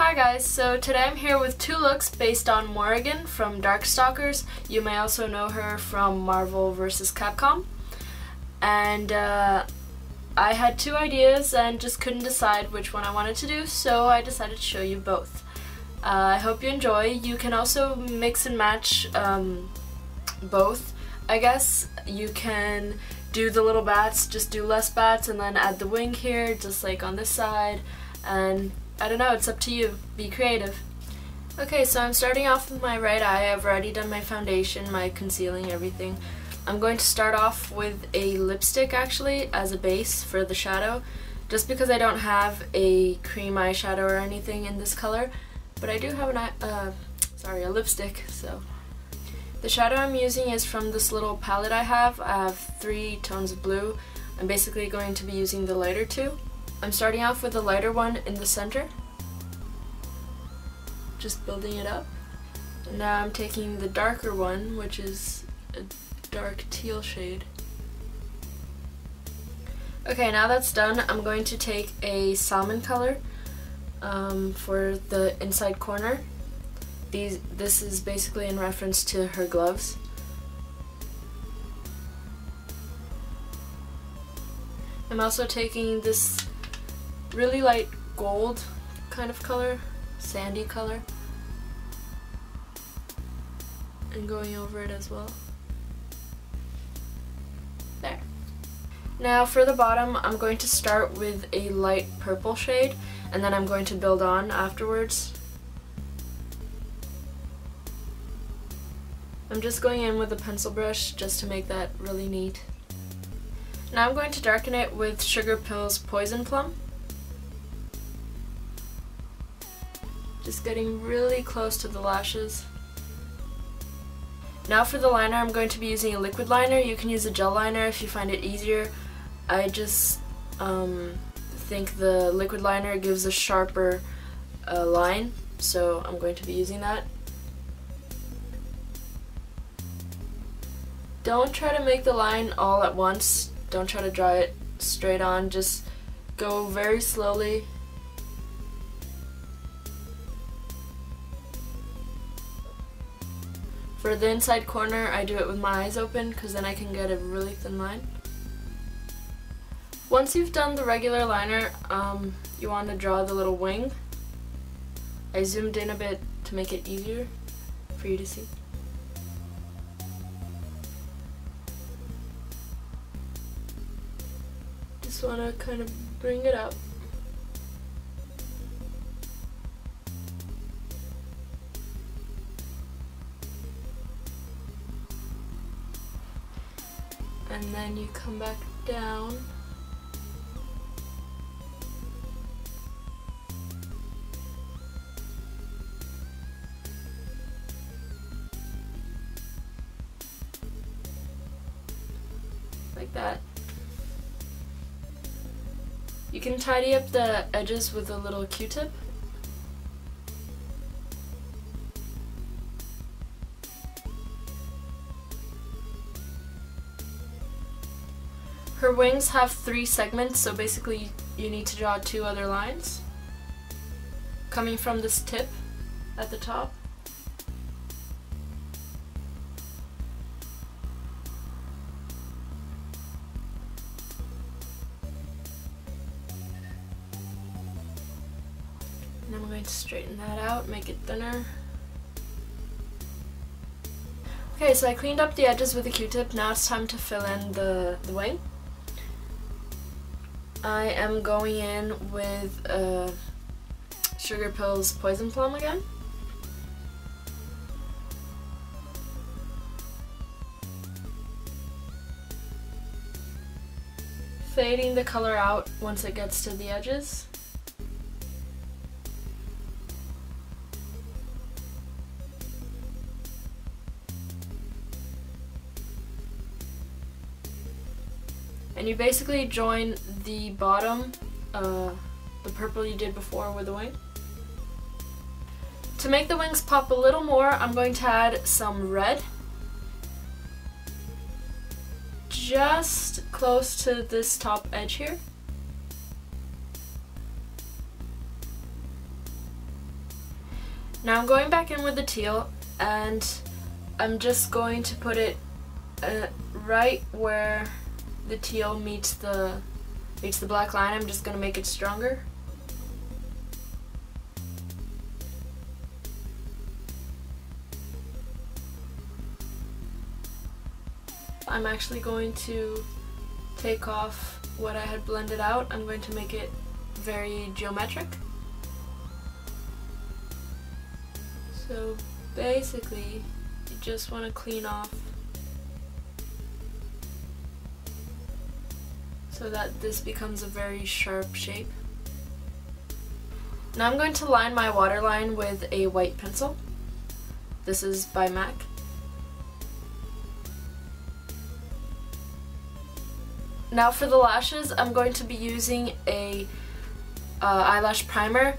Hi guys, so today I'm here with two looks based on Morrigan from Darkstalkers. You may also know her from Marvel vs. Capcom. And I had two ideas and just couldn't decide which one I wanted to do, so I decided to show you both. I hope you enjoy. You can also mix and match both. I guess you can do the little bats, just do less bats and then add the wing here, just like on this side, and I don't know, it's up to you. Be creative. Okay, so I'm starting off with my right eye. I've already done my foundation, my concealing, everything. I'm going to start off with a lipstick actually as a base for the shadow, just because I don't have a cream eyeshadow or anything in this color, but I do have a lipstick, so. The shadow I'm using is from this little palette I have. I have 3 tones of blue. I'm basically going to be using the lighter two. I'm starting off with the lighter one in the center, just building it up. And now I'm taking the darker one, which is a dark teal shade. Okay, now that's done, I'm going to take a salmon color for the inside corner. This is basically in reference to her gloves. I'm also taking this really light gold kind of color, sandy color, and going over it as well. There. Now for the bottom, I'm going to start with a light purple shade, and then I'm going to build on afterwards. I'm just going in with a pencil brush just to make that really neat. Now I'm going to darken it with Sugar Pill's Poison Plum. Just getting really close to the lashes. Now for the liner, I'm going to be using a liquid liner. You can use a gel liner if you find it easier. I just think the liquid liner gives a sharper line, so I'm going to be using that. Don't try to make the line all at once. Don't try to draw it straight on. Just go very slowly. For the inside corner, I do it with my eyes open because then I can get a really thin line. Once you've done the regular liner, you want to draw the little wing. I zoomed in a bit to make it easier for you to see. Just want to kind of bring it up. And then you come back down. Like that. You can tidy up the edges with a little Q-tip. Her wings have 3 segments, so basically you need to draw 2 other lines coming from this tip at the top. And I'm going to straighten that out, make it thinner. Okay, so I cleaned up the edges with a Q-tip. Now it's time to fill in the wing. I am going in with Sugar Pill's Poison Plum again. Fading the color out once it gets to the edges. And you basically join the bottom, the purple you did before with the wing. To make the wings pop a little more, I'm going to add some red. Just close to this top edge here. Now I'm going back in with the teal, and I'm just going to put it right where the teal meets the black line. I'm just going to make it stronger. I'm actually going to take off what I had blended out. I'm going to make it very geometric. So basically, you just want to clean off so that this becomes a very sharp shape. Now I'm going to line my waterline with a white pencil. This is by MAC. Now for the lashes, I'm going to be using a eyelash primer,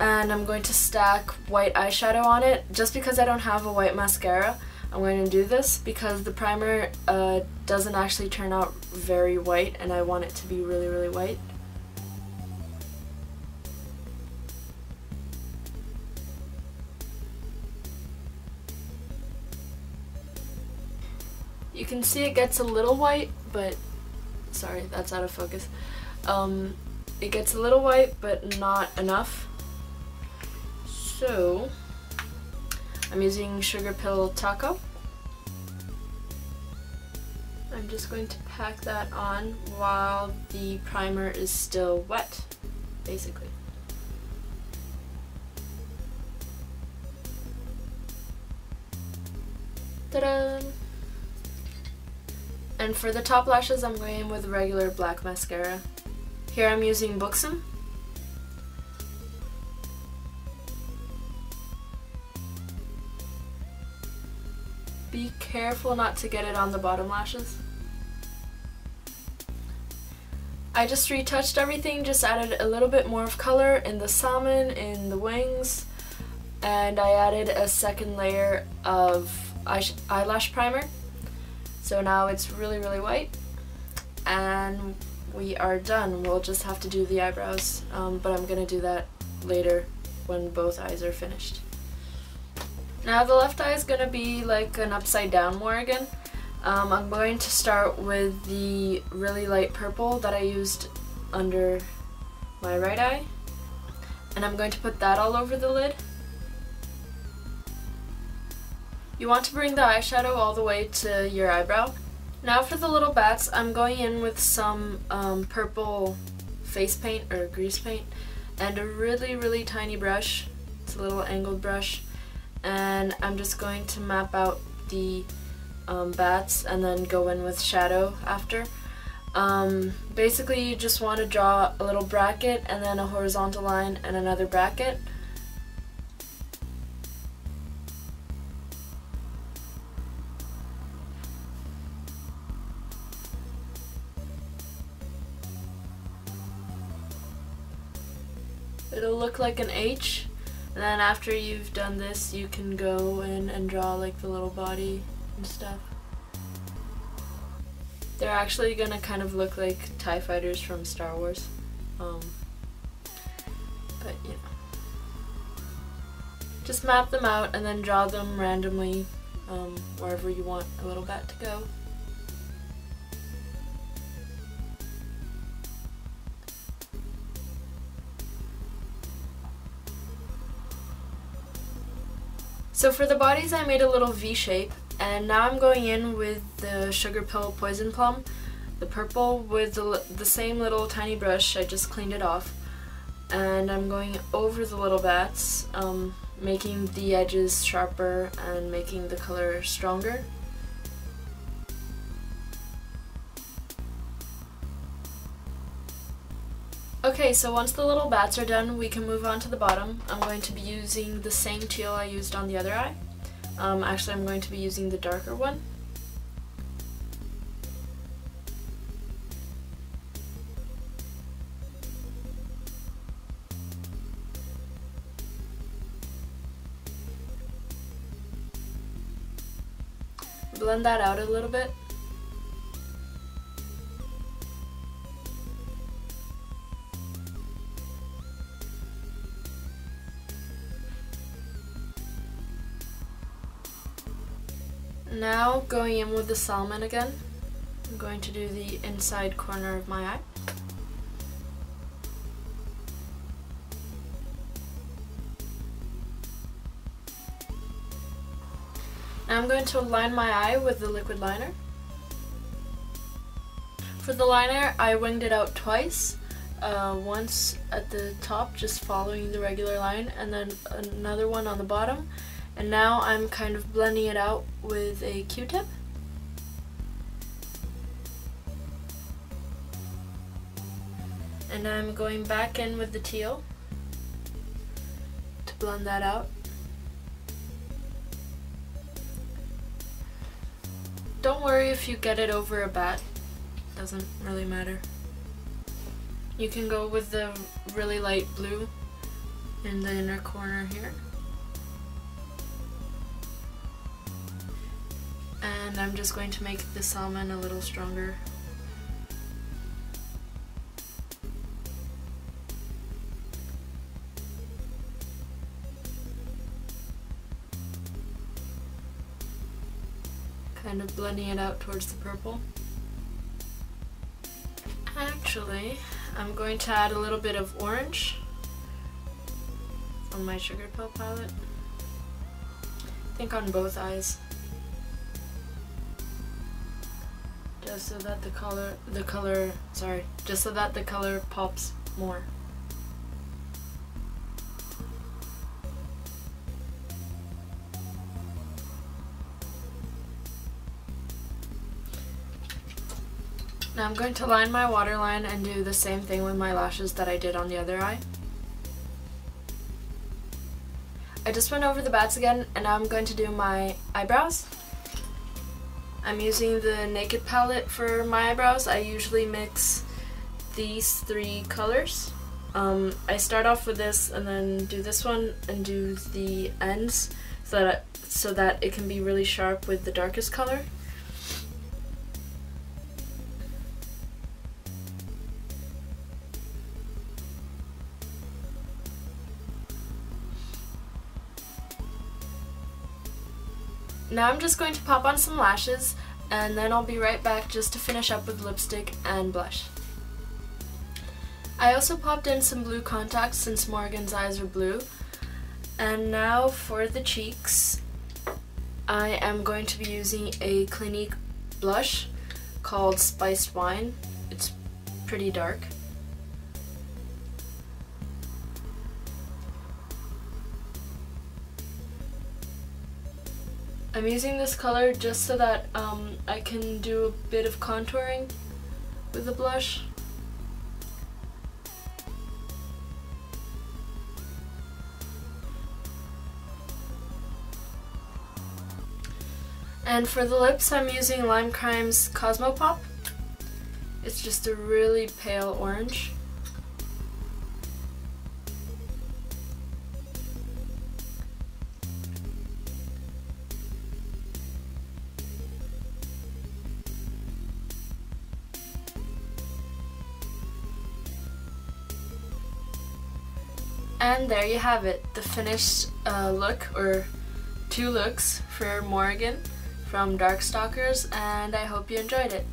and I'm going to stack white eyeshadow on it. Just because I don't have a white mascara, I'm going to do this because the primer doesn't actually turn out very white, and I want it to be really, really white. You can see it gets a little white, but sorry, that's out of focus. It gets a little white, but not enough. So I'm using Sugar Pill Taco. I'm just going to pack that on while the primer is still wet, basically. Ta-da! And for the top lashes, I'm going in with regular black mascara. Here I'm using Buxom. Be careful not to get it on the bottom lashes. I just retouched everything, just added a little bit more of color in the salmon, in the wings, and I added a second layer of eyelash primer. So now it's really, really white, and we are done. We'll just have to do the eyebrows, but I'm going to do that later when both eyes are finished. Now the left eye is going to be like an upside down Morrigan. I'm going to start with the really light purple that I used under my right eye, and I'm going to put that all over the lid. You want to bring the eyeshadow all the way to your eyebrow. Now for the little bats, I'm going in with some purple face paint or grease paint and a really, really tiny brush. It's a little angled brush, and I'm just going to map out the bats and then go in with shadow after. Basically, you just want to draw a little bracket and then a horizontal line and another bracket. It'll look like an H, and then after you've done this, you can go in and draw like the little body and stuff. They're actually gonna kind of look like TIE fighters from Star Wars, but you know. Just map them out and then draw them randomly wherever you want a little bat to go. So for the bodies, I made a little V shape, and now I'm going in with the Sugar Pill Poison Plum, the purple, with the same little tiny brush. I just cleaned it off, and I'm going over the little bats, making the edges sharper and making the color stronger. Okay, so once the little bats are done, we can move on to the bottom. I'm going to be using the same teal I used on the other eye. Actually, I'm going to be using the darker one. Blend that out a little bit. Now going in with the salmon again, I'm going to do the inside corner of my eye. Now I'm going to line my eye with the liquid liner. For the liner, I winged it out twice. Once at the top, just following the regular line, and then another one on the bottom. And now I'm kind of blending it out with a Q-tip. And I'm going back in with the teal to blend that out. Don't worry if you get it over a bat, doesn't really matter. You can go with the really light blue in the inner corner here. And I'm just going to make the salmon a little stronger. Kind of blending it out towards the purple. Actually, I'm going to add a little bit of orange from my Sugar Pill palette. I think on both eyes. Just so that the color pops more. Now I'm going to line my waterline and do the same thing with my lashes that I did on the other eye. I just went over the bats again, and now I'm going to do my eyebrows. I'm using the Naked palette for my eyebrows. I usually mix these three colors. I start off with this and then do this one and do the ends so that it can be really sharp with the darkest color. Now I'm just going to pop on some lashes, and then I'll be right back just to finish up with lipstick and blush. I also popped in some blue contacts since Morrigan's eyes are blue. And now for the cheeks, I am going to be using a Clinique blush called Spiced Wine. It's pretty dark. I'm using this color just so that I can do a bit of contouring with the blush. And for the lips, I'm using Lime Crime's Cosmo Pop. It's just a really pale orange. And there you have it, the finished look, or two looks for Morrigan from Darkstalkers, and I hope you enjoyed it.